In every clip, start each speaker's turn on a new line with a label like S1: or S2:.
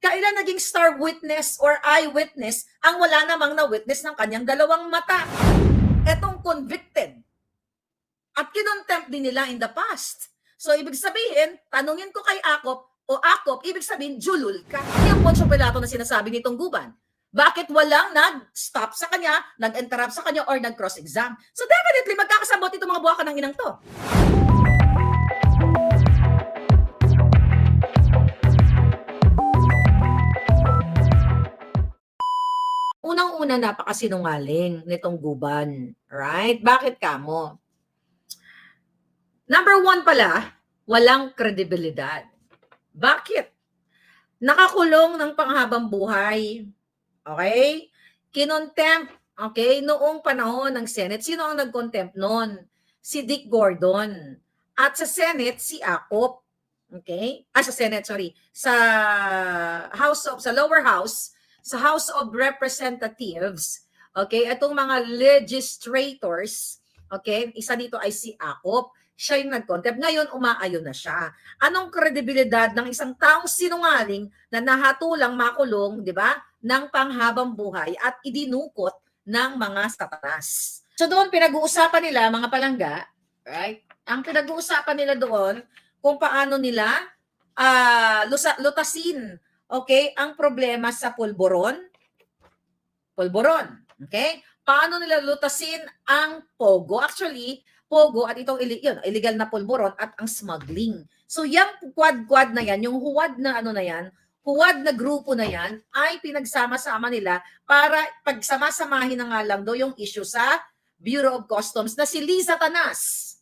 S1: Kailan naging star witness or eyewitness ang wala namang na-witness ng kanyang dalawang mata? Etong convicted. At kinontempt din nila in the past. So, ibig sabihin, tanungin ko kay Akop, o Akop, ibig sabihin, julul ka. Yung Poncio Pilato na sinasabi nitong Guban. Bakit walang nag-stop sa kanya, nag-interrupt sa kanya, or nag-cross-exam? So, definitely, magkakasabot itong mga buwaka ng inang to. Unang-una, napakasinungaling nitong Guban. Right? Bakit kamo? Number one pala, walang kredibilidad. Bakit? Nakakulong ng panghabang buhay. Okay? Kinontempt, okay, noong panahon ng Senate. Sino ang nag-contempt noon? Si Dick Gordon. At sa Senate, si Akop. Okay? Sa Senate, sorry. Sa lower house, sa House of Representatives, okay, itong mga legislators, okay, isa dito ay si Akop. Siya yung nag-contempt. Ngayon, umaayon na siya. Anong kredibilidad ng isang taong sinungaling na nahatulang makulong, di ba, ng panghabang buhay at idinukot ng mga satanas? So doon, pinag-uusapan nila, mga palangga, right? Ang pinag-uusapan nila doon, kung paano nila lutasin, okay, ang problema sa pulburon, okay? Paano nila lutasin ang pogo? Actually, pogo at itong illegal na pulburon at ang smuggling. So yung quad-quad na yan, yung huwad na ano na yan, huwad na grupo na yan, ay pinagsama-sama nila para pagsama-samahin na nga lang do yung issue sa Bureau of Customs na si Liza Tanas.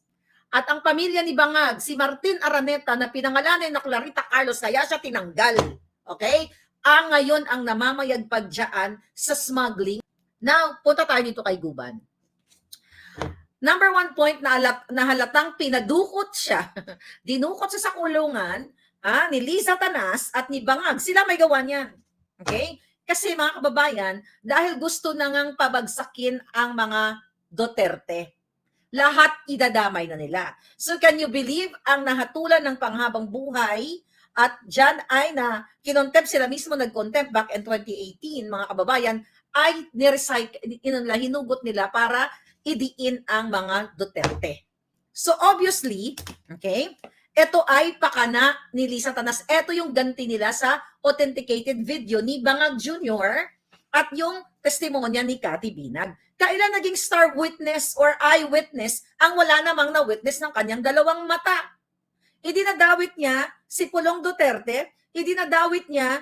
S1: At ang pamilya ni Bangag, si Martin Araneta na pinangalanan na Clarita Carlos, kaya siya tinanggal. Okay? Ngayon ang namamayagpag dyan sa smuggling. Now, punta tayo dito kay Guban. Number one point na halatang pinadukot siya, dinukot siya sa kulungan ni Liza Tanas at ni Bangag. Sila may gawa niyan. Okay? Kasi mga kababayan, dahil gusto na ngang pabagsakin ang mga Duterte. Lahat idadamay na nila. So can you believe ang nahatulan ng panghabang buhay at dyan ay na kinontempt sila mismo, nag-contempt back in 2018, mga kababayan, ay hinugot nila para idiin ang mga Duterte. So obviously, okay, ito ay pakana ni Liza Tanas. Ito yung ganti nila sa authenticated video ni Bangag Jr. at yung testimonya ni Cathy Binag. Kailan naging star witness or eyewitness ang wala namang na-witness ng kanyang dalawang mata? Idinadawit niya si Pulong Duterte, idinadawit niya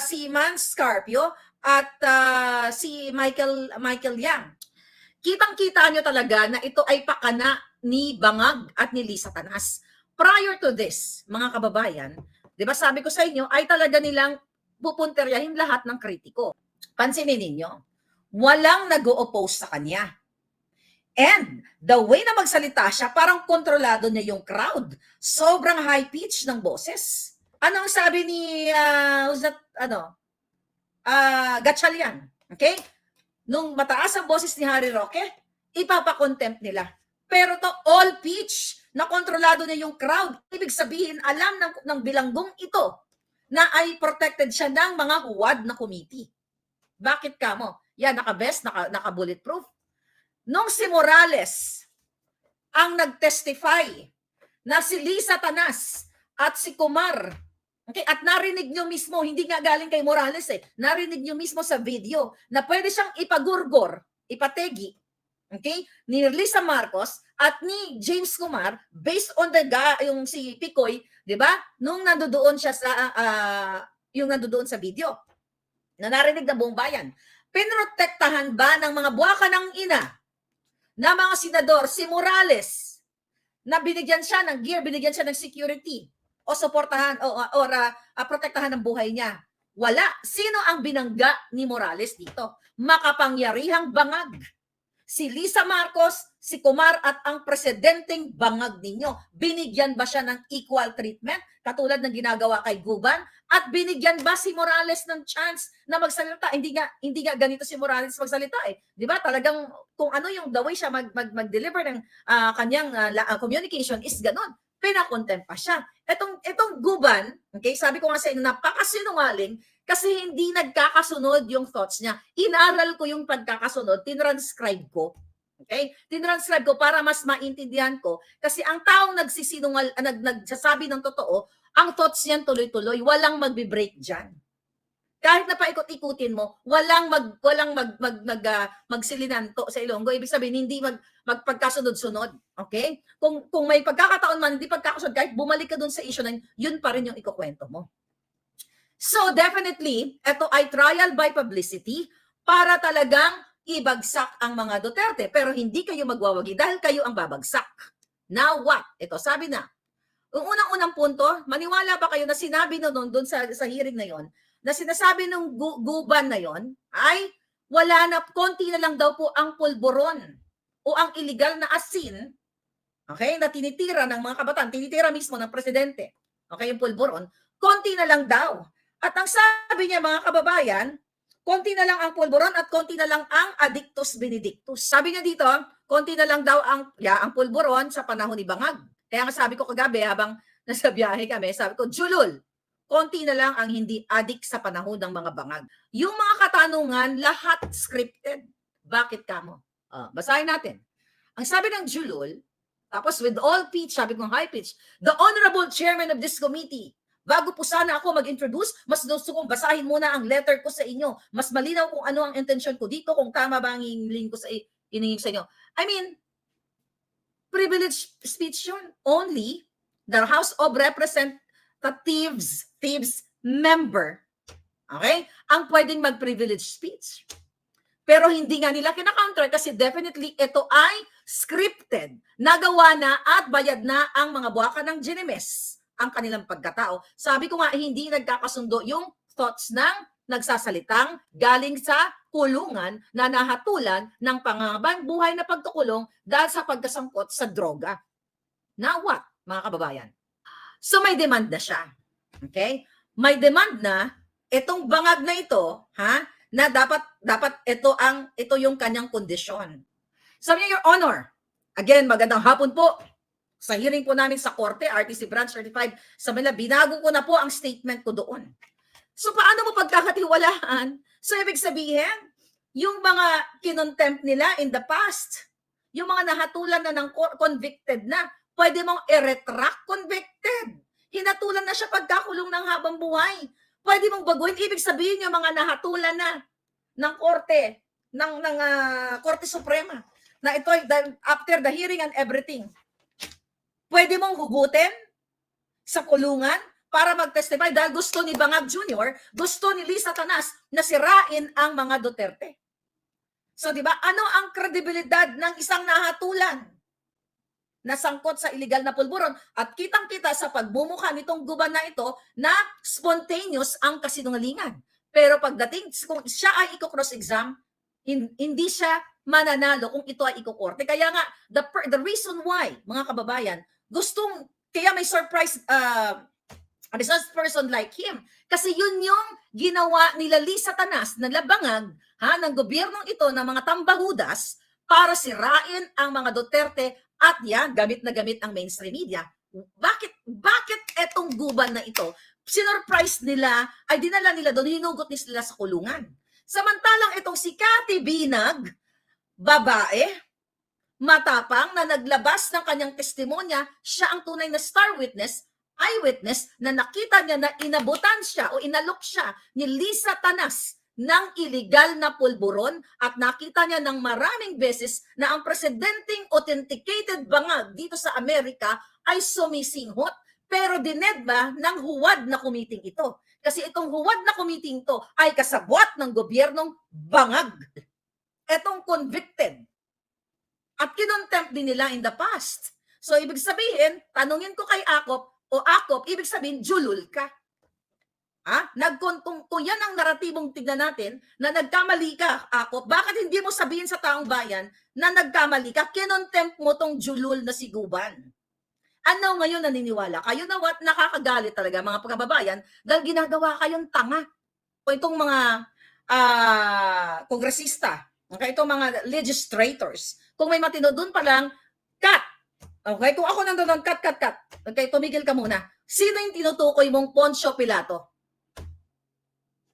S1: si Man Scarpio at si Michael Yang. Kitang-kita nyo talaga na ito ay pakana ni Bangag at ni Liza Tanas. Prior to this, mga kababayan, di ba sabi ko sa inyo, ay talaga nilang pupunteryahin lahat ng kritiko. Pansinin ninyo, walang nag-o-oppose sa kanya. And the way na magsalita siya, parang kontrolado niya yung crowd. Sobrang high pitch ng boses. Anong sabi ni Gatchalian? Okay? Nung mataas ang boses ni Harry Roque, ipapakontempt nila. Pero to all pitch, na kontrolado niya yung crowd. Ibig sabihin, alam ng bilanggong ito na ay protected siya ng mga huwad na committee. Bakit kamo? Yan, naka-vest, naka-bulletproof. Nung si Morales ang nag-testify na si Liza Tanas at si Kumar, okay, at narinig nyo mismo, hindi nga galing kay Morales narinig nyo mismo sa video na pwede siyang ipagurgor, ipategi, okay, ni Lisa Marcos at ni James Kumar based on yung si Picoy, di ba? Nung nandoon siya sa yung nandoon sa video na narinig ng buong bayan. Pinrotektahan ba ng mga buwaka ng ina na mga senador si Morales na binigyan siya ng gear, binigyan siya ng security o suportahan o protektahan ang buhay niya? Wala. Sino ang binangga ni Morales dito? Makapangyarihang Bangag. Si Lisa Marcos, si Kumar at ang presidenteng Bangag ninyo. Binigyan ba siya ng equal treatment katulad ng ginagawa kay Guban? At binigyan ba si Morales ng chance na magsalita? Hindi nga ganito si Morales magsalita 'Di ba? Talagang kung ano yung the way siya mag-deliver ng kanyang communication is ganun. pinakontempt pa siya. Itong Guban, okay, sabi ko nga sa inyo, napakasinungaling kasi hindi nagkakasunod yung thoughts niya. Inaral ko yung pagkakasunod, tinranscribe ko. Okay? Tinranscribe ko para mas maintindihan ko kasi ang taong nagsasabi ng totoo, ang thoughts niyan tuloy-tuloy, walang magbi-break diyan. Kahit na paikot-ikutin mo, walang magsilinanto sa Ilonggo. Ibig sabihin, hindi magpagkasunod-sunod. Okay? Kung may pagkakataon man, hindi pagkakasunod, kahit bumalik ka dun sa issue na yun pa rin yung ikukwento mo. So, definitely, ito ay trial by publicity para talagang ibagsak ang mga Duterte. Pero hindi kayo magwawagi dahil kayo ang babagsak. Now what? Ito, sabi na, yung unang-unang punto, maniwala ba kayo na sinabi na doon sa hearing na yon na sinasabi ng Guban na yon ay wala na, konti na lang daw po ang pulburon o ang illegal na asin, okay, na tinitira ng mga kabataan, tinitira mismo ng presidente, okay, yung pulburon, konti na lang daw. At ang sabi niya mga kababayan, konti na lang ang pulburon at konti na lang ang addictus benedictus. Sabi niya dito, konti na lang daw ang pulburon sa panahon ni Bangag. Kaya nga sabi ko kagabi habang nasa biyahe kami, sabi ko, Julul, konti na lang ang hindi addict sa panahon ng mga Bangag. Yung mga katanungan, lahat scripted. Bakit kamo? Basahin natin. Ang sabi ng Julul, tapos with all pitch, sabi ko high pitch, the Honorable Chairman of this committee, bago po sana ako mag-introduce, mas gusto kong basahin muna ang letter ko sa inyo. Mas malinaw kung ano ang intention ko dito, kung tama ba ang hinihiling ko sa inyo. I mean, privilege speech yun. Only the House of Representatives member, okay, ang pwedeng mag-privilege speech. Pero hindi nga nila kina-counter kasi definitely ito ay scripted. Nagawa na at bayad na ang mga buwaka ng Ginemes ang kanilang pagkatao. Sabi ko nga, hindi nagkakasundo yung thoughts ng nagsasalitang galing sa kulungan na nahatulan ng pangangabang buhay na pagkukulong dahil sa pagkasangkot sa droga. Now what, mga kababayan? So may demand na siya. Okay? May demand na itong Bangag na ito, na dapat ito yung kanyang kondisyon. Sabi niya, Your Honor, again, magandang hapon po. Sa hearing po namin sa Korte, RTC Branch 35, sa Manila, binago ko na po ang statement ko doon. So paano mo pagkakatiwalaan? So ibig sabihin, yung mga kinontempt nila in the past, yung mga nahatulan na ng convicted na, pwede mong i-retract convicted. Hinatulan na siya pagkakulong ng habang buhay. Pwede mong baguhin. Ibig sabihin yung mga nahatulan na ng Korte, ng Korte Suprema, na ito, after the hearing and everything, pwede mong hugutin sa kulungan para mag-testify dahil gusto ni Bangag Jr., gusto ni Lisa Tanas na sirain ang mga Duterte. So, di ba, ano ang kredibilidad ng isang nahatulan na sangkot sa illegal na pulburon? At kitang-kita sa pagbumuka nitong Guban na ito na spontaneous ang kasinungalingan. Pero pagdating, kung siya ay i-cross-exam, hindi siya mananalo kung ito ay ikukorte. Kaya nga, the reason why, mga kababayan, kaya may surprise person like him. Kasi yun yung ginawa nila Lisa Tanas na labangag ng gobyernong ito ng mga tambahudas para sirain ang mga Duterte at yan, gamit na gamit ang mainstream media. Bakit etong Guban na ito, sinurprise nila, ay dinala nila doon, hinugot nila sa kulungan. Samantalang itong si Cathy Binag, babae, matapang na naglabas ng kanyang testimonya, siya ang tunay na star witness, eyewitness, na nakita niya na inabutan siya o inalok siya ni Lisa Tanas ng illegal na pulburon at nakita niya ng maraming beses na ang presidenteng authenticated Bangag dito sa Amerika ay sumisinghot. Pero dinedma ng huwad na kumiting ito. Kasi itong huwad na kumiting ito ay kasabwat ng gobyernong Bangag. Itong convicted. At kinontempt din nila in the past. So ibig sabihin, tanungin ko kay Akop, ibig sabihin, julul ka. Kung yan ang naratibong tignan natin, na nagkamali ka, Akop, bakit hindi mo sabihin sa taong bayan na nagkamali ka, kinontempt mo tong julul na si Guban? Ano ngayon naniniwala? Kayo na what? Nakakagalit talaga mga pagkababayan dahil ginagawa kayong tanga. O itong mga kongresista, okay, itong mga legislators. Kung may matino doon pa lang, cut! Okay, kung ako nandoon, cut. Okay, tumigil ka muna. Sino yung tinutukoy mong Poncio Pilato?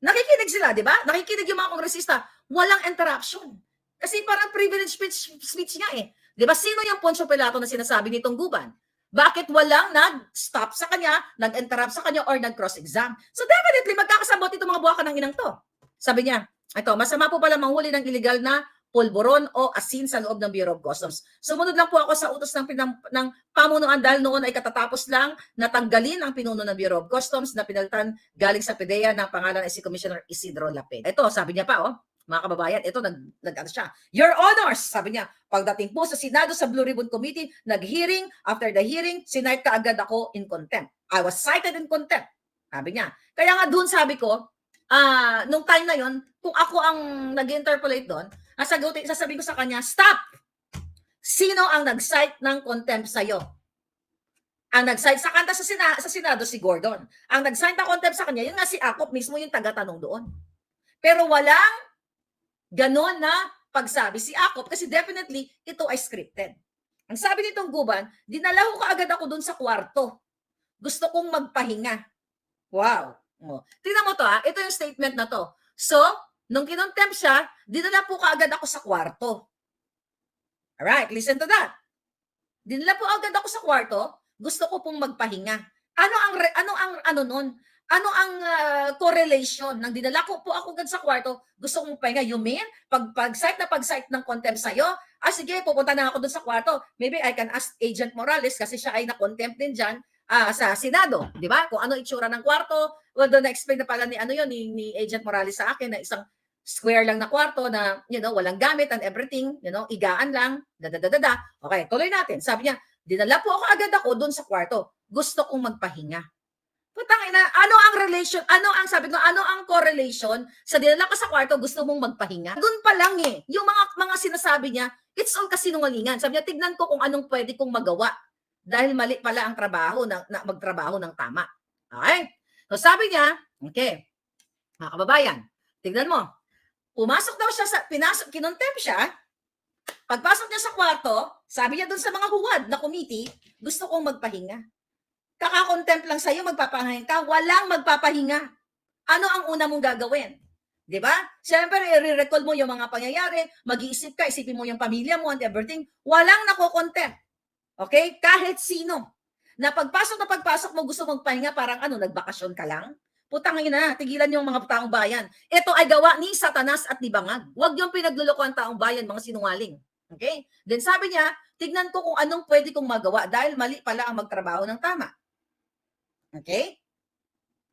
S1: Nakikinig sila, di ba? Nakikinig yung mga kongresista. Walang interruption. Kasi parang privilege speech nga eh. Di ba? Sino yung Poncio Pilato na sinasabi nitong Guban? Bakit walang nag-stop sa kanya, nag-interrupt sa kanya, or nag-cross-exam? So definitely, magkakasabot itong mga buwaka ng inang to. Sabi niya, ito, masama po pala manghuli ng illegal na pulburon o asin sa loob ng Bureau of Customs. Sumunod lang po ako sa utos ng pamunuan dahil noon ay katatapos lang natanggalin ang pinuno ng Bureau of Customs na pinalitan galing sa PDEA ng pangalan ay si Commissioner Isidro Lapid. Ito, sabi niya pa, mga kababayan, ito ano siya. Your Honors, sabi niya, pagdating po sa Senado sa Blue Ribbon Committee, nag-hearing, after the hearing, sinight ka agad ako in contempt. I was cited in contempt. Sabi niya. Kaya nga doon sabi ko, nung time na yon, kung ako ang nag-interpolate doon, sasabihin ko sa kanya, stop! Sino ang nag-cite ng contempt sa'yo? Ang nag-cite sa kanta sa Senado si Gordon. Ang nag-cite ng contempt sa kanya, yun nga si Akop mismo yung taga-tanong doon. Pero walang ganon na pagsabi si Akop kasi definitely ito ay scripted. Ang sabi nitong Guban, dinala ko kaagad ako doon sa kwarto. Gusto kong magpahinga. Wow. Tingnan mo to ito yung statement na to. So, nung kinontempt siya, dinala po kaagad ako sa kwarto. Alright, listen to that. Dinala po agad ako sa kwarto, gusto ko pong magpahinga. Ano nun? Ano ang correlation ng dinala ko po ako agad sa kwarto, gusto kong magpahinga? You mean, pag-cite ng contempt sa'yo, sige, pupunta na ako dun sa kwarto. Maybe I can ask Agent Morales kasi siya ay na-contempt din dyan sa Senado, di ba? Kung ano itsura ng kwarto. Well, doon na-explain na pala ni Agent Morales sa akin na isang square lang na kwarto na, walang gamit and everything, igaan lang, Okay, tuloy natin. Sabi niya, dinala po ako doon sa kwarto. Gusto kong magpahinga. Putangina, ano ang correlation sa dinala ka sa kwarto, gusto mong magpahinga? Doon pa lang yung mga sinasabi niya, it's all kasinungalingan. Sabi niya, tignan ko kung anong pwede kong magawa. Dahil mali pala ang trabaho na magtrabaho ng tama. Okay? So sabi niya, okay, mga kababayan, tignan mo, pumasok daw siya kinontempt siya, pagpasok niya sa kwarto, sabi niya doon sa mga huwad na committee, gusto kong magpahinga. Kaka-contempt lang sa'yo, magpapahinga ka, walang magpapahinga. Ano ang una mong gagawin? Di ba? Siyempre, i-recall mo yung mga pangyayari, mag-iisip ka, isipin mo yung pamilya mo and everything, walang nako-contempt. Okay? Kahit sino. Na pagpasok mo, gusto magpahinga, parang nagbakasyon ka lang? Putangin na, tigilan yung mga taong bayan. Ito ay gawa ni Satanas at ni Bangag. Huwag yung pinagluloko ang taong bayan, mga sinungaling. Okay? Then sabi niya, tignan ko kung anong pwede kong magawa dahil mali pala ang magtrabaho ng tama. Okay?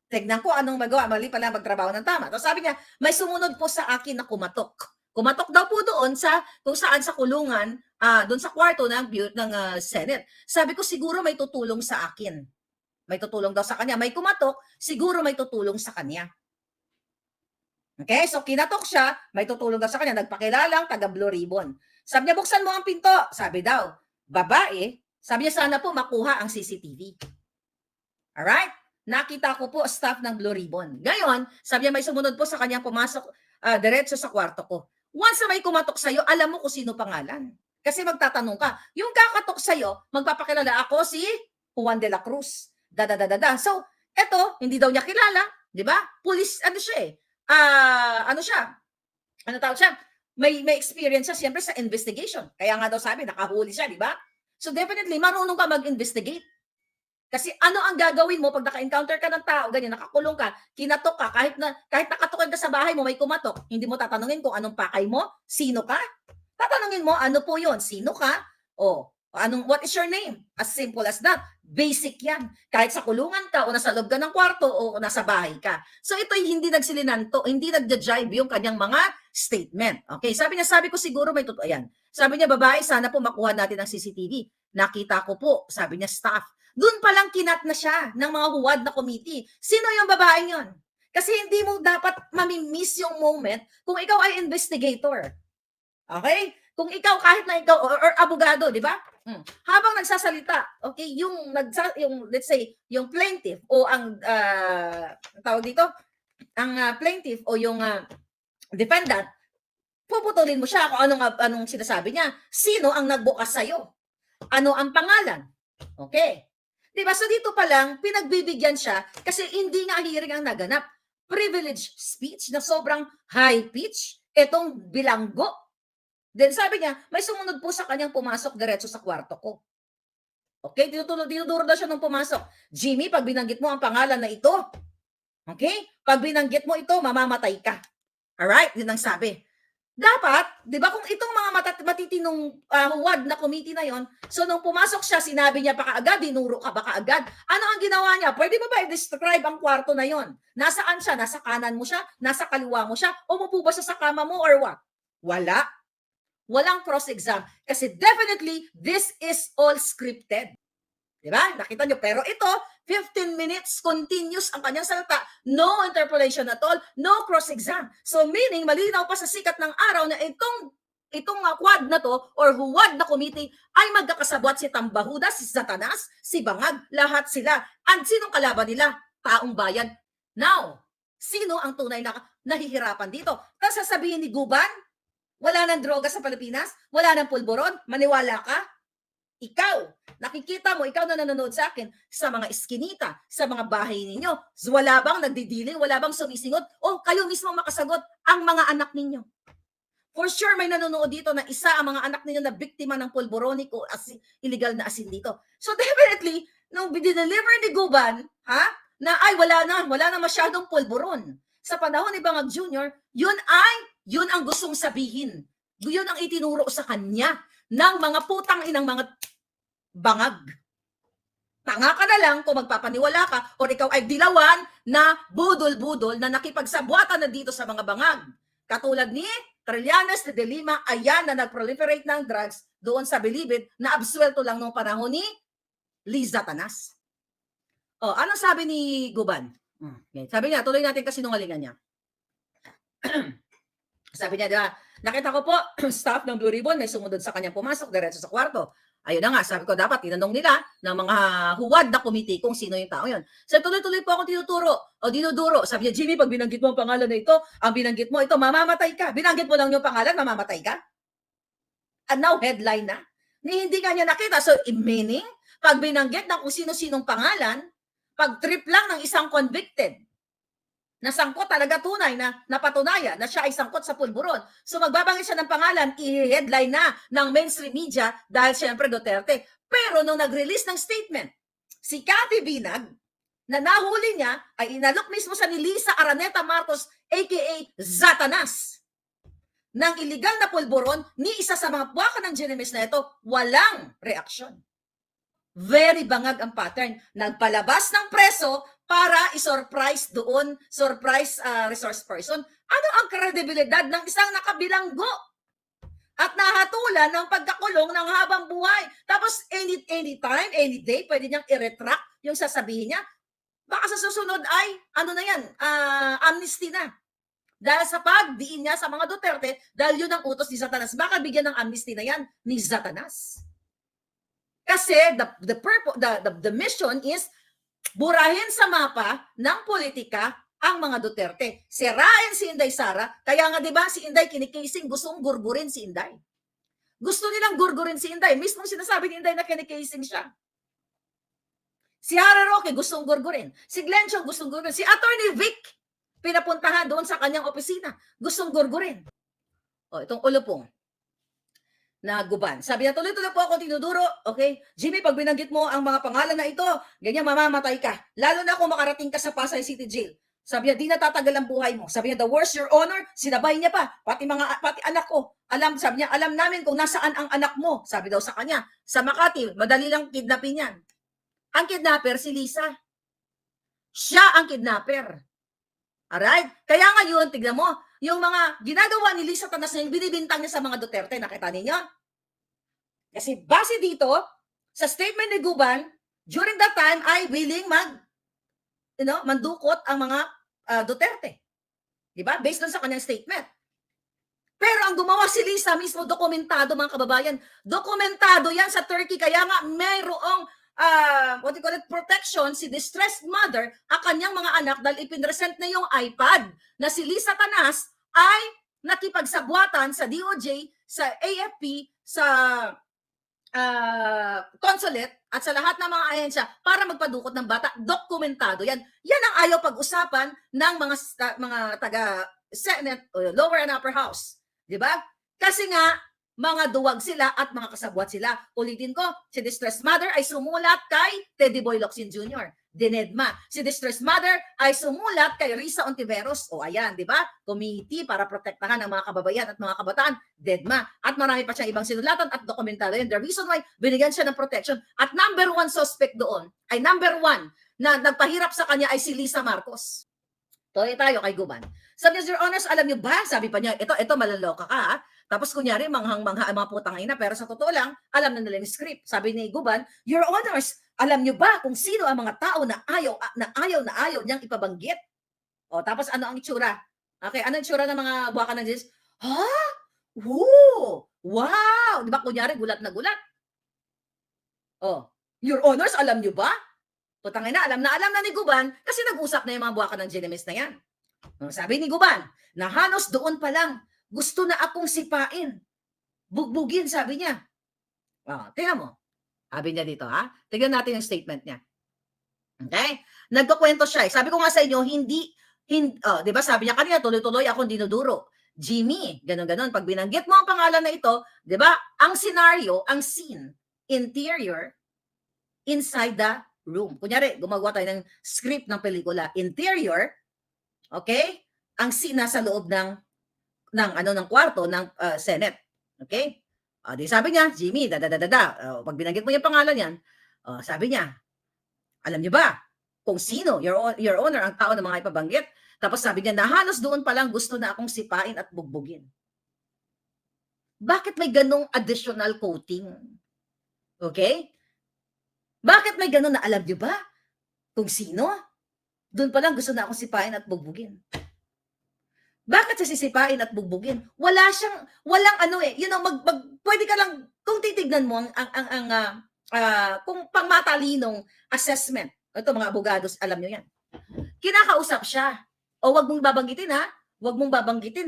S1: Tignan ko anong magawa, mali pala magtrabaho ng tama. So sabi niya, may sumunod po sa akin na kumatok. Kumatok daw po doon kung saan sa kulungan, doon sa kwarto ng Senate. Sabi ko, siguro may tutulong sa akin. May tutulong daw sa kanya. May kumatok, siguro may tutulong sa kanya. Okay? So, kinatok siya, may tutulong daw sa kanya. Nagpakilalang, taga Blue Ribbon. Sabi niya, buksan mo ang pinto. Sabi daw, babae. Sabi niya, sana po makuha ang CCTV. Alright? Nakita ko po staff ng Blue Ribbon. Ngayon, sabi niya, may sumunod po sa kanya pumasok diretso sa kwarto ko. Once na may kumatok sa'yo, alam mo kung sino pangalan. Kasi magtatanong ka. Yung kakatok sa'yo, magpapakilala ako si Juan de la Cruz. So, eto, hindi daw niya kilala, di ba? Police, siya ano tawag siya? May experience siya siyempre sa investigation. Kaya nga daw sabi, nakahuli siya, di ba? So definitely, marunong ka mag-investigate. Kasi ano ang gagawin mo pag naka-encounter ka ng tao, ganyan, nakakulong ka, kinatok ka, kahit nakatukan ka sa bahay mo, may kumatok, hindi mo tatanungin kung anong pakay mo, sino ka? Tatanungin mo, ano po yon? Sino ka? What is your name? As simple as that. Basic yan. Kahit sa kulungan ka o nasa loob ka ng kwarto o nasa bahay ka. So ito'y hindi nagsilinanto, hindi nagja-jive yung kanyang mga statement. Okay, sabi ko siguro may totoo. Ayan. Sabi niya, babae, sana po makuha natin ang CCTV. Nakita ko po, sabi niya, staff. Doon palang kinat na siya ng mga huwad na committee. Sino yung babae yon? Kasi hindi mo dapat mamimiss yung moment kung ikaw ay investigator. Okay? Kung ikaw, kahit na ikaw, or abogado, di ba? Habang nagsasalita, okay, yung let's say, yung plaintiff o ang tawag dito, ang plaintiff o yung defendant, puputulin mo siya kung anong sinasabi niya. Sino ang nagbukas sa'yo? Ano ang pangalan? Okay. Diba? So dito pa lang, pinagbibigyan siya kasi hindi nga hearing ang naganap. Privileged speech na sobrang high pitch, itong bilanggo. Then sabi niya, may sumunod po sa kanyang pumasok diretso sa kwarto ko. Okay, dinuduro na siya nung pumasok. Jimmy, pag binanggit mo ang pangalan na ito, okay? Pag binanggit mo ito, mamamatay ka. Alright? Yun ang sabi. Dapat, di ba kung itong mga matitinong huwad na committee na yon, so nung pumasok siya, sinabi niya pa kaagad, dinuro ka ba kaagad? Ano ang ginawa niya? Pwede ba i-describe ang kwarto na yon? Nasaan siya? Nasa kanan mo siya? Nasa kaliwa mo siya? Umupo ba siya sa kama mo or what? Wala. Walang cross-exam. Kasi definitely, this is all scripted. Di ba? Nakita nyo. Pero ito, 15 minutes continuous ang kanyang salita. No interpolation at all. No cross-exam. So meaning, malinaw pa sa sikat ng araw na itong quad na to or huwad na committee ay magkakasabwat si Tambahuda, si Satanas, si Bangag, lahat sila. And sinong kalaban nila? Taong bayan. Now, sino ang tunay na nahihirapan dito? Tapos sasabihin ni Guban, wala nang droga sa Pilipinas? Wala nang pulburon? Maniwala ka? Ikaw, nakikita mo, ikaw na nanonood sa akin, sa mga eskinita, sa mga bahay ninyo, wala bang nagdidiling, wala bang sumisingot, o kayo mismo makasagot ang mga anak ninyo. For sure, may nanonood dito na isa ang mga anak ninyo na biktima ng pulboronic o illegal na asin dito. So definitely, nung dineliver ni Guban, na ay wala na masyadong pulboron. Sa panahon ni Bangag Jr., yun ang gustong sabihin. Yun ang itinuro sa kanya ng mga putang inang mga bangag. Tanga ka na lang kung magpapaniwala ka o ikaw ay dilawan na budol-budol na nakipagsabwatan na dito sa mga bangag. Katulad ni Trillanes de Lima, ayan na nag-proliferate ng drugs doon sa Bilibid na absuelto lang noong panahon ni Liza Tanas. O, anong sabi ni Guban? Sabi niya, tuloy natin kasi sinungalingan niya. Sabi niya, diba, nakita ko po, staff ng Blue Ribbon, may sumunod sa kanyang pumasok, diretso sa kwarto. Ayun na nga, sabi ko, dapat tinanong nila ng mga huwad na committee kung sino yung tao yun. So tuloy-tuloy po ako dinuduro. Sabi niya, Jimmy, pag binanggit mo ang pangalan na ito, ang binanggit mo, ito, mamamatay ka. Binanggit mo lang yung pangalan, mamamatay ka. And now, headline na. Hindi ka niya nakita. So, meaning, pag binanggit ng kung sino-sinong pangalan, pag trip lang ng isang convicted, na sangkot talaga tunay na napatunayan na siya ay sangkot sa pulburon. So magbabanggit siya ng pangalan, i-headline na ng mainstream media dahil siyempre Duterte. Pero nung nag-release ng statement, si Cathy Binag, na nahuli niya ay inalok mismo sa ni Lisa Araneta Marcos aka Satanas ng illegal na pulburon ni isa sa mga buwaka ng GNMS na ito, walang reaksyon. Very bangag ang pattern. Nagpalabas ng preso para i-surprise doon, surprise resource person. Ano ang kredibilidad ng isang nakabilanggo? At nahatulan ng pagkakulong ng habang buhay. Tapos anytime, any day, pwede niyang i-retract yung sasabihin niya. Baka sa susunod ay, ano na yan, amnesty na. Dahil sa pagdiin niya sa mga Duterte, dahil yun ang utos ni Satanas, baka bigyan ng amnesty na yan ni Satanas. Kasi the mission is burahin sa mapa ng politika ang mga Duterte. Sirain si Inday Sara. Kaya nga 'di ba si Inday kinikasing, gustong gurgurin si Inday. Gusto nilang gurgurin si Inday. Mismong sinasabi ni Inday na kinikasing siya. Si Harry Roque gustong gurgurin. Si Glenn Chong gustong gurgurin. Si Attorney Vic pinapuntahan doon sa kanyang opisina. Gustong gurgurin. O, itong ulupong na Guban. Sabi niya, tuloy-tuloy po ako tinuduro. Okay? Jimmy, pag binanggit mo ang mga pangalan na ito, ganyan, mamamatay ka. Lalo na kung makarating ka sa Pasay City Jail. Sabi niya, di natatagal ang buhay mo. Sabi niya, the worst, Your Honor, sinabay niya pa. Pati anak ko. Sabi niya, alam namin kung nasaan ang anak mo. Sabi daw sa kanya, sa Makati, madali lang kidnapin yan. Ang kidnapper, si Lisa. Siya ang kidnapper. Alright? Kaya ngayon, tignan mo, yung mga ginagawa ni Lisa Tanas na yung binibintang niya sa mga Duterte, nakita ninyo? Kasi base dito, sa statement ni Guban, during that time ay willing mandukot ang mga Duterte. Diba? Based on sa kanyang statement. Pero ang gumawa si Lisa mismo, dokumentado mga kababayan. Dokumentado yan sa Turkey. Kaya nga mayroong protection si distressed mother ang kanyang mga anak dahil ipinresent na yung iPad na si Lisa Tanas ay nakipagsabwatan sa DOJ, sa AFP, sa consulate at sa lahat ng mga ahensya para magpadukot ng bata. Dokumentado yan. Yan ang ayaw pag-usapan ng mga taga Senate, lower and upper house. Di ba? Kasi nga, mga duwag sila at mga kasabwat sila. Ulitin ko, si Distressed Mother ay sumulat kay Teddy Boy Locsin Jr. Dinedma. Si Distressed Mother ay sumulat kay Risa Ontiveros. O ayan, di ba? Committee para protektahan ang mga kababayan at mga kabataan. Dedma. At marami pa siyang ibang sinulatan at dokumentado yun. The reason why binigyan siya ng protection. At number 1 suspect doon, ay number 1 na nagpahirap sa kanya ay si Lisa Marcos. Tuloy tayo kay Guban. Sabi niya, Your Honors, alam niyo ba? Sabi pa niya, ito malaloka ka ha? Tapos kunyari, manghang-mangha ang mga putang ina, pero sa totoo lang, alam na nila yung script. Sabi ni Guban, Your Honors, alam niyo ba kung sino ang mga tao na ayaw niyang ipabanggit? O, tapos ano ang itsura? Okay, ano ang itsura ng mga buwakan ng Diyos? Ha? Woo! Wow! Di ba kunyari, gulat na gulat? Oh, Your Honors, alam niyo ba? Putang ina, alam na ni Guban kasi nag-usap na yung mga buwakan ng Ginemis na yan. Sabi ni Guban, na halos doon pa lang, gusto na akong sipain. Bugbugin, sabi niya. Tingnan mo. Sabi niya dito, ha? Tingnan natin yung statement niya. Okay? Nagkukwento siya. Sabi ko nga sa inyo, di ba sabi niya kanina, tuloy-tuloy akong dinuduro. Jimmy, ganun-ganun. Pag binanggit mo ang pangalan na ito, di ba, ang scenario, ang scene, interior, inside the room. Kunyari, gumagawa tayo ng script ng pelikula. Interior, okay? Ang scene nasa loob ng kwarto ng Senate. Okay? Di sabi niya, Jimmy, pag binanggit mo yung pangalan yan, sabi niya, alam niyo ba kung sino, Your Honor, ang tao na mga ipabanggit? Tapos sabi niya, na halos doon pa lang gusto na akong sipain at bugbugin. Bakit may ganong additional coating? Okay? Bakit may ganon na alam niyo ba kung sino? Doon pa lang gusto na akong sipain at bugbugin. Bakit siya sisipain at bugbugin? Walang ano pwede ka lang, kung titignan mo kung pangmatalinong assessment, ito mga abogados, alam nyo yan. Kinakausap siya. O wag mong babanggitin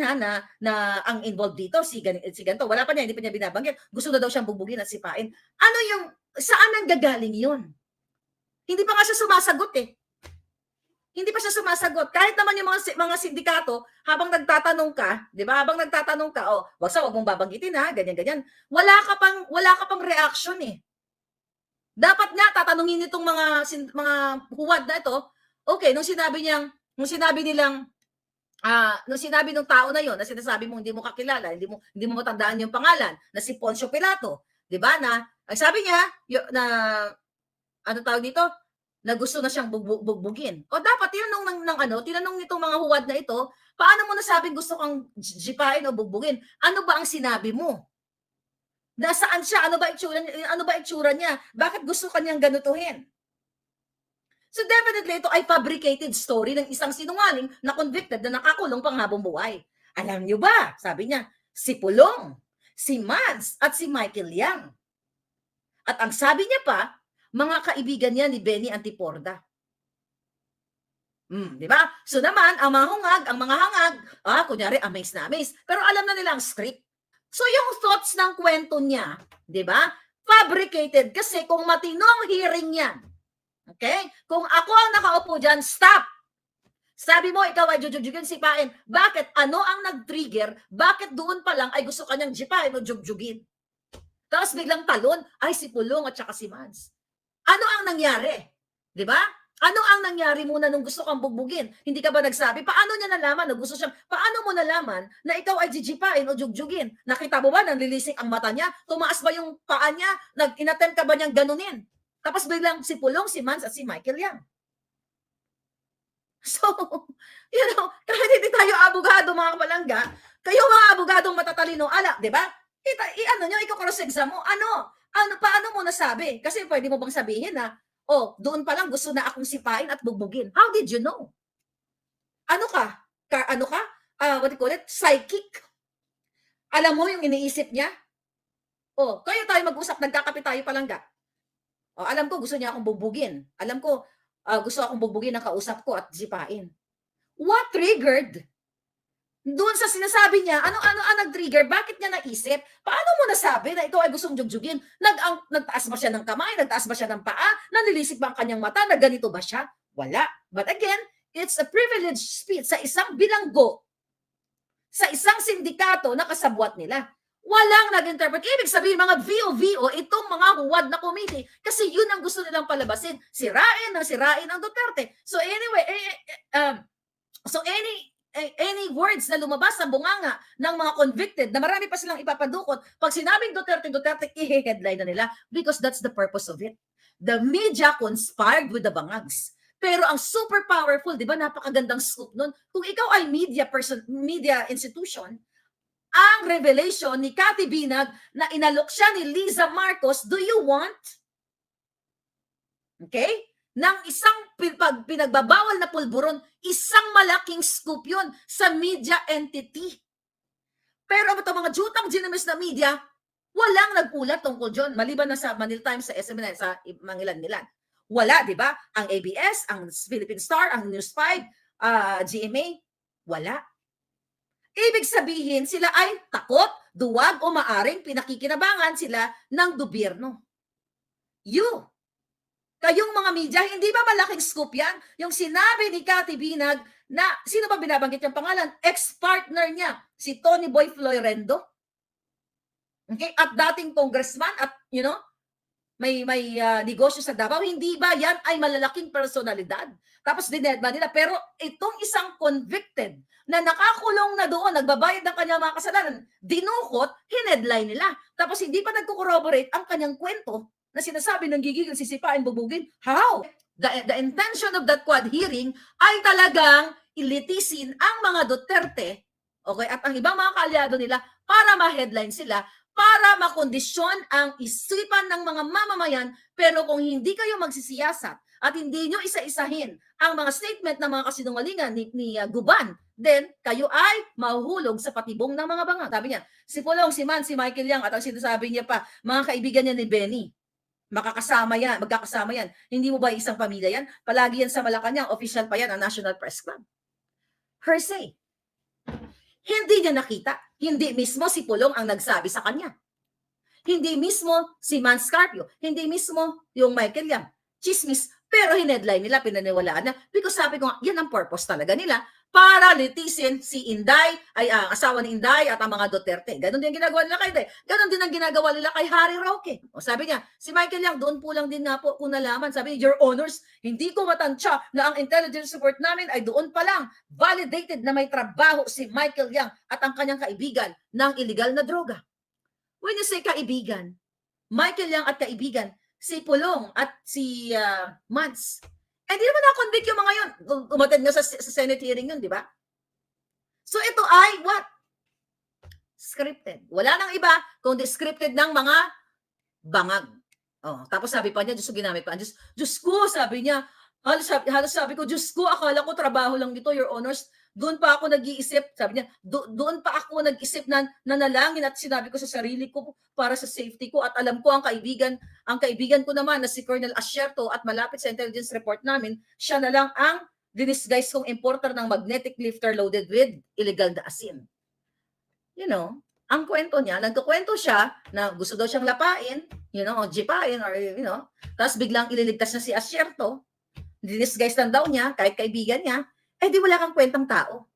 S1: ha, na ang involved dito, si ganito. Wala pa niya, hindi pa niya binabanggit. Gusto na daw siyang bugbugin at sipain. Saan nang gagaling yun? Hindi pa nga siya sumasagot eh. Hindi pa siya sumasagot. Kahit naman yung mga sindikato, habang nagtatanong ka, 'di ba? Habang nagtatanong ka, wag mong babanggitin ha, ganyan. Wala ka pang reaction eh. Dapat nga tatanungin nitong mga huwad na ito. Okay, nung sinabi nung tao na 'yon, na sinasabi mo hindi mo kakilala, hindi mo matandaan yung pangalan, na si Poncio Pilato, 'di ba? Ang sabi niya na ano tawag dito? Na gusto na siyang bugbugin. O dapat tinanong tinanong nitong mga huwad na ito, paano mo nasabing gusto kang jipain o bugbugin? Ano ba ang sinabi mo? Nasaan siya? Ano ba itsura niya? Bakit gusto kanyang ganutuhin? So definitely ito ay fabricated story ng isang sinungaling na convicted na nakakulong panghabang buhay. Alam niyo ba? Sabi niya, si Pulong, si Mads at si Michael Yang. At ang sabi niya pa, mga kaibigan niya ni Benny Antiporda. Di ba? So naman, ang mga hangag, kunyari, amaze na amaze. Pero alam na nila ang script. So yung thoughts ng kwento niya, di ba? Fabricated kasi kung matinong hearing yan. Okay? Kung ako ang nakaupo dyan, stop! Sabi mo, ikaw ay jugjugin, sipain. Bakit? Ano ang nag-trigger? Bakit doon pa lang ay gusto kanyang jipain o jugjugin? Tapos biglang talon, ay si Pulong at saka si Mads. Ano ang nangyari? 'Di ba? Ano ang nangyari muna nung gusto kang bugbugin? Hindi ka ba nagsabi? Paano niya nalaman na gusto siyang, paano mo nalaman na ikaw ay jijipain o jugjugin? Nakita mo ba nanlilisik ang mata niya? Tumaas ba yung paa niya? Inattempt ka ba niyang ganunin? Tapos biglang si Pulong, si Mads at si Michael Yang. So, kahit hindi tayo abogado mga kapalangga, kayo mga abogadong matatalino, 'di ba? Iko-cross exam mo. Paano mo nasabi? Kasi pwede mo bang sabihin na, doon pa lang gusto na akong sipain at bugbugin. How did you know? Ano ka? What do you call it? Psychic? Alam mo yung iniisip niya? Kayo tayo mag-usap, nagkakape tayo palangga. Alam ko, gusto niya akong bugbugin. Alam ko, gusto akong bugbugin ng kausap ko at sipain. What triggered Doon sa sinasabi niya, ano ang nag-trigger? Bakit niya naisip? Paano mo nasabi na ikaw ay gustong jugjugin? Nagtaas ba siya ng kamay? Nagtaas ba siya ng paa? Nanilisik ba ang kanyang mata? Nagganito ba siya? Wala. But again, it's a privileged speech sa isang bilanggo, sa isang sindikato na kasabwat nila. Walang nag-interpret. Ibig sabihin, mga VO-VO, itong mga huwad na committee, kasi yun ang gusto nilang palabasin. Sirain ang Duterte. So anyway, any words na lumabas sa bunganga ng mga convicted na marami pa silang ipapadukot, pag sinabing Duterte, i-headline na nila because that's the purpose of it. The media conspired with the bangags. Pero ang super powerful, di ba, napakagandang scoop nun. Kung ikaw ay media institution, ang revelation ni Cathy Binag na inalok siya ni Liza Marcos, do you want? Okay? Ng isang pinagbabawal na pulburon, isang malaking scoop yun sa media entity. Pero ito mga jutang ginamis na media, walang nag-ulat tungkol dyan. Maliban na sa Manila Times, sa SMN, sa Mangilan-Milan. Wala, di ba? Ang ABS, ang Philippine Star, ang News 5, GMA, wala. Ibig sabihin, sila ay takot, duwag o maaring pinakikinabangan sila ng gobyerno. Kayong mga media, hindi ba malaking scoop yan? Yung sinabi ni Cathy Binag na, sino ba binabanggit yung pangalan? Ex-partner niya, si Tony Boy Florendo. Okay? At dating congressman at, may negosyo sa Davao. Hindi ba yan ay malalaking personalidad? Tapos dinedma nila. Pero itong isang convicted na nakakulong na doon, nagbabayad ng kanyang mga kasalanan, dinukot, hinedline nila. Tapos hindi pa nagko-corroborate ang kanyang kwento na sinasabi ng gigigil, sisipain, bubugin. How? The intention of that quad hearing ay talagang ilitisin ang mga Duterte, okay, at ang ibang mga kaalyado nila para ma-headline sila, para makondisyon ang isipan ng mga mamamayan. Pero kung hindi kayo magsisiyasat at hindi nyo isa-isahin ang mga statement ng mga kasinungalingan ni Guban, then kayo ay mahuhulog sa patibong ng mga bangag. Sabi niya, si Pulong, si Man, si Michael Yang, at ang sinasabi niya pa, mga kaibigan niya ni Benny, magkakasama yan. Hindi mo ba isang pamilya yan? Palagi yan sa Malacanang, official pa yan ang National Press Club. Her say. Hindi niya nakita. Hindi mismo si Pulong ang nagsabi sa kanya. Hindi mismo si Man Scarpio. Hindi mismo yung Michael Yang. Chismis. Pero hinedline nila, pinaniwalaan na. Because sabi ko, yan ang purpose talaga nila para litisin si Inday, asawa ni Inday at ang mga Duterte. Ganon din ang ginagawa nila kay Inday. Ganon din ang ginagawa nila kay Harry Roque. O sabi niya, si Michael Yang, doon po lang din nga po kung nalaman. Sabi niya, Your Honors, hindi ko matansya na ang intelligence report namin ay doon pa lang validated na may trabaho si Michael Yang at ang kanyang kaibigan ng illegal na droga. When you say kaibigan, Michael Yang at kaibigan, si Pulong at si Mads. Di naman na-convict yung mga yun. Umatid nga sa Senate hearing yun, di ba? So ito ay what? Scripted. Wala nang iba kundi scripted ng mga bangag. Tapos sabi pa niya, Diyos ko ginamit pa. Diyos ko, sabi niya, halos sabi ko, Diyos ko, akala ko trabaho lang dito, Your Honors. Doon pa ako nag-iisip, sabi niya, doon pa ako nag-isip na nanalangin at sinabi ko sa sarili ko para sa safety ko at alam ko ang kaibigan ko naman na si Colonel Asierto at malapit sa intelligence report namin, siya na lang ang dinisguise kong importer ng magnetic lifter loaded with illegal na asin. Ang kwento niya, nagkukwento siya na gusto daw siyang lapain, jipain or tapos biglang ililigtas na si Asierto, dinisguise lang daw niya, kahit kaibigan niya, di wala kang kwentang tao.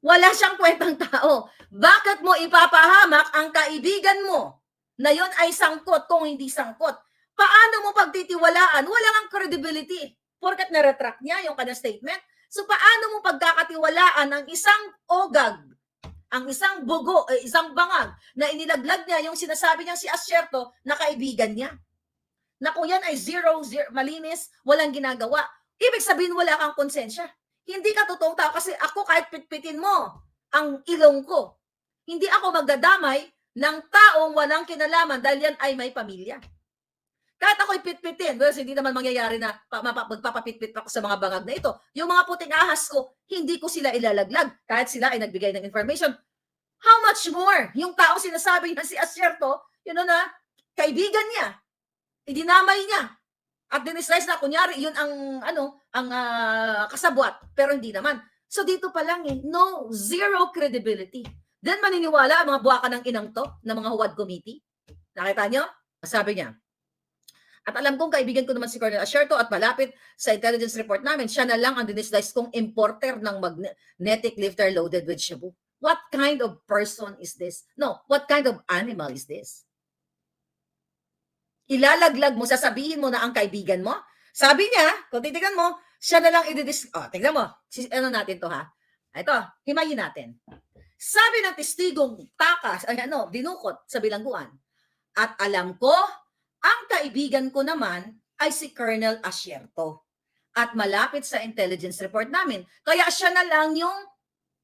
S1: Wala siyang kwentang tao. Bakit mo ipapahamak ang kaibigan mo na yon ay sangkot kung hindi sangkot? Paano mo pagtitiwalaan? Wala kang credibility. Porkat na-retract niya yung kanyang statement. So paano mo pagkakatiwalaan ang isang ogag, ang isang bugo, isang bangag na inilaglag niya yung sinasabi niyang si Asierto na kaibigan niya? Na kung yan ay zero, malinis, walang ginagawa. Ibig sabihin wala kang konsensya. Hindi ka totoong tao kasi ako kahit pitpitin mo ang ilong ko, hindi ako magdadamay ng taong walang kinalaman dahil yan ay may pamilya. Kahit ako'y pitpitin, well, hindi naman mangyayari na magpapapitpit ako sa mga bangag na ito. Yung mga puting ahas ko, hindi ko sila ilalaglag kahit sila ay nagbigay ng information. How much more? Yung tao sinasabi niya si Asierto, na kaibigan niya, idinamay niya. At dinisguise na kunyari yun ang kasabwat, pero hindi naman. So dito pa lang no, zero credibility. Then maniniwala ang mga buwaka ng inang to, ng mga huwad committee. Nakita nyo? Sabi niya, at alam kong kaibigan ko naman si Colonel Asierto at malapit sa intelligence report namin, siya na lang ang dinisguise kong importer ng magnetic lifter loaded with shabu. What kind of person is this? No, what kind of animal is this? Ilalaglag mo, sasabihin mo na ang kaibigan mo? Sabi niya, kung titignan mo, siya na lang tignan mo, ano natin to ha? Ito, himayin natin. Sabi ng testigong takas, dinukot sa bilangguan. At alam ko, ang kaibigan ko naman ay si Colonel Asierto. At malapit sa intelligence report namin. Kaya siya na lang yung,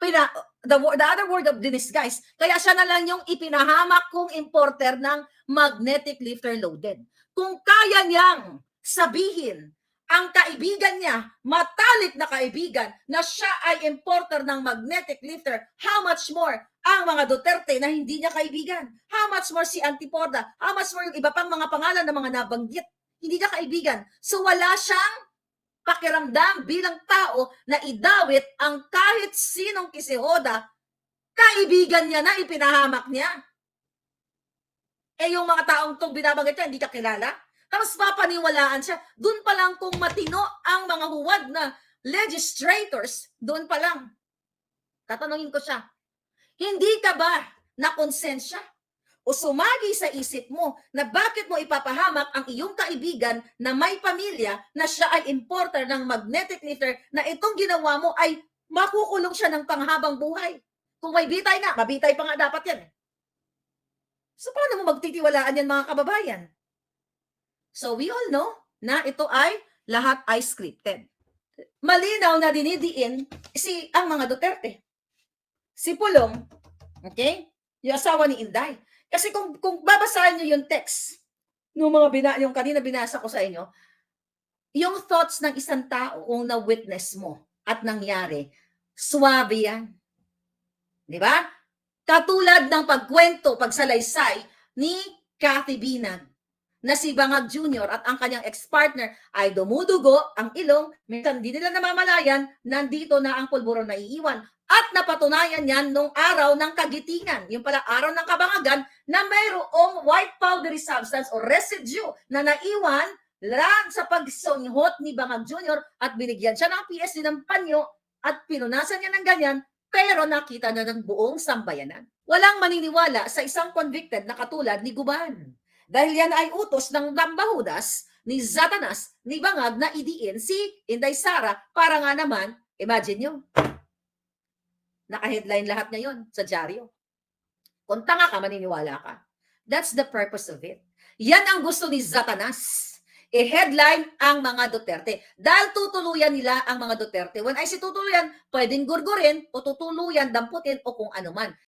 S1: the other word of disguise, kaya siya na lang yung ipinahamak kong importer ng magnetic lifter loaded. Kung kaya niyang sabihin, ang kaibigan niya, matalik na kaibigan, na siya ay importer ng magnetic lifter, how much more ang mga Duterte na hindi niya kaibigan? How much more si Antipoda? How much more yung iba pang mga pangalan ng mga nabanggit? Hindi niya kaibigan. So wala siyang pakiramdam bilang tao na idawit ang kahit sinong kisihoda, kaibigan niya na ipinahamak niya. Yung mga taong itong binabanggit niya, hindi ka kilala? Tapos papaniwalaan siya. Doon pa lang kung matino ang mga huwad na legislators, doon pa lang. Tatanungin ko siya, hindi ka ba nakonsensya o sumagi sa isip mo na bakit mo ipapahamak ang iyong kaibigan na may pamilya na siya ay importer ng magnetic lifter na itong ginawa mo ay makukulong siya ng panghabang buhay? Kung may bitay nga, mabitay pa nga dapat yan. So paano mo magtitiwalaan yan mga kababayan? So we all know na ito ay lahat ay scripted. Malinaw na dinidiin ang mga Duterte. Si Pulong, okay? Yung asawa ni Inday. Kasi kung babasahin niyo yung text, yung kanina binasa ko sa inyo, yung thoughts ng isang tao kung na-witness mo at nangyari, suwabe yan. Di ba? Katulad ng pagkwento, pagsalaysay ni Cathy Binag, na si Bangag Jr. at ang kanyang ex-partner ay dumudugo ang ilong, minsan di nila namamalayan, nandito na ang pulburon na iiwan. At napatunayan yan nung araw ng kagitingan, yung pala araw ng kabangagan, na mayroong white powdery substance o residue na naiwan lang sa pagsunghot ni Bangag Jr. at binigyan siya ng PSD ng panyo at pinunasan niya ng ganyan, pero nakita na ng buong sambayanan. Walang maniniwala sa isang convicted na katulad ni Guban. Dahil yan ay utos ng dambahudas ni Satanas, ni Bangag na idiin si Inday Sara para nga naman, imagine nyo, naka-headline lahat ngayon sa dyaryo. Kung tanga ka, maniniwala ka. That's the purpose of it. Yan ang gusto ni Satanas. I-headline ang mga Duterte. Dahil tutuluyan nila ang mga Duterte. When I say tutuluyan, pwedeng gurgurin o tutuluyan, damputin o kung ano man.